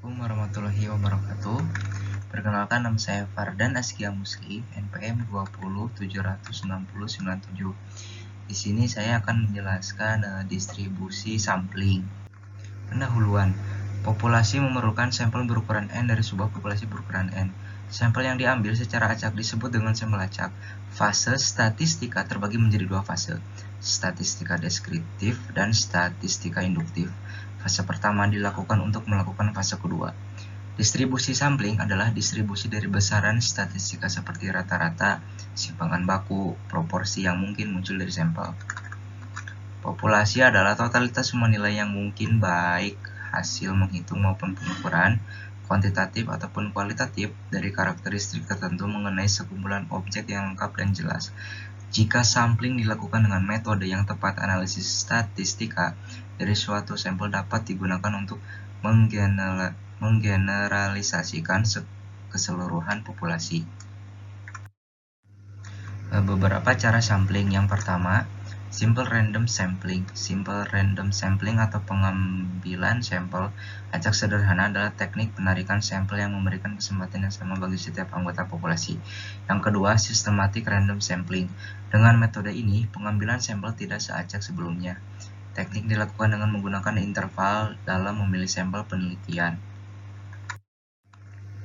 Assalamualaikum warahmatullahi wabarakatuh. Perkenalkan, nama saya Fardan Askia Musli, NPM 2076097. Di sini saya akan menjelaskan distribusi sampling. Pendahuluan. Populasi memerlukan sampel berukuran N dari sebuah populasi berukuran N. Sampel yang diambil secara acak disebut dengan sampel acak. Fase statistika terbagi menjadi dua fase, statistika deskriptif dan statistika induktif. Fase pertama dilakukan untuk melakukan fase kedua. Distribusi sampling adalah distribusi dari besaran statistika seperti rata-rata, simpangan baku, proporsi yang mungkin muncul dari sampel. Populasi adalah totalitas semua nilai yang mungkin, baik hasil menghitung maupun pengukuran, kuantitatif ataupun kualitatif, dari karakteristik tertentu mengenai sekumpulan objek yang lengkap dan jelas. Jika sampling dilakukan dengan metode yang tepat, analisis statistika dari suatu sampel dapat digunakan untuk menggeneralisasikan keseluruhan populasi. Beberapa cara sampling. Yang pertama, simple random sampling. Simple random sampling atau pengambilan sampel acak sederhana adalah teknik penarikan sampel yang memberikan kesempatan yang sama bagi setiap anggota populasi. Yang kedua, systematic random sampling. Dengan metode ini, pengambilan sampel tidak seacak sebelumnya. Teknik dilakukan dengan menggunakan interval dalam memilih sampel penelitian.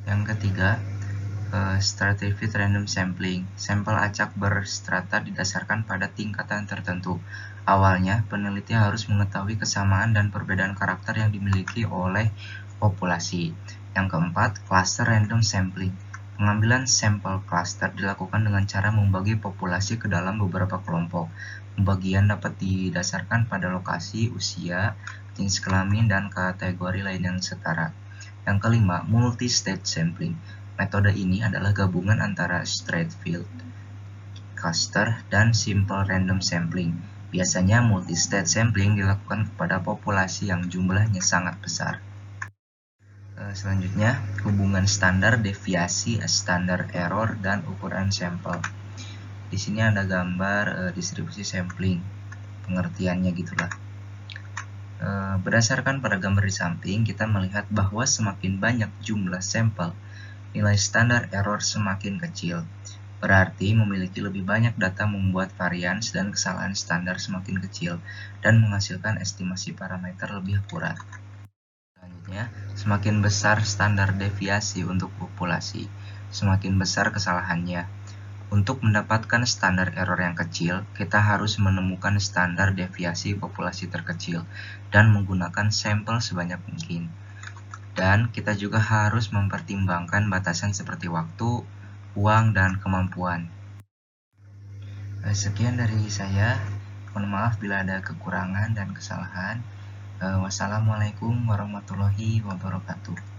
Yang ketiga, stratified random sampling. Sampel acak berstrata didasarkan pada tingkatan tertentu. Awalnya, peneliti harus mengetahui kesamaan dan perbedaan karakter yang dimiliki oleh populasi. Yang keempat, cluster random sampling. Pengambilan sampel cluster dilakukan dengan cara membagi populasi ke dalam beberapa kelompok. Pembagian dapat didasarkan pada lokasi, usia, jenis kelamin, dan kategori lain yang setara. Yang kelima, multi-stage sampling. Metode ini adalah gabungan antara stratified cluster dan simple random sampling. Biasanya multi-stage sampling dilakukan kepada populasi yang jumlahnya sangat besar. Selanjutnya, hubungan standar deviasi, standar error, dan ukuran sampel. Di sini ada gambar distribusi sampling, pengertiannya gitulah. Berdasarkan pada gambar di samping, kita melihat bahwa semakin banyak jumlah sampel, nilai standar error semakin kecil. Berarti memiliki lebih banyak data membuat varians dan kesalahan standar semakin kecil dan menghasilkan estimasi parameter lebih akurat. Selanjutnya, semakin besar standar deviasi untuk populasi, semakin besar kesalahannya. Untuk mendapatkan standar error yang kecil, kita harus menemukan standar deviasi populasi terkecil dan menggunakan sampel sebanyak mungkin. Dan kita juga harus mempertimbangkan batasan seperti waktu, uang, dan kemampuan. Sekian dari saya. Mohon maaf bila ada kekurangan dan kesalahan. Wassalamualaikum warahmatullahi wabarakatuh.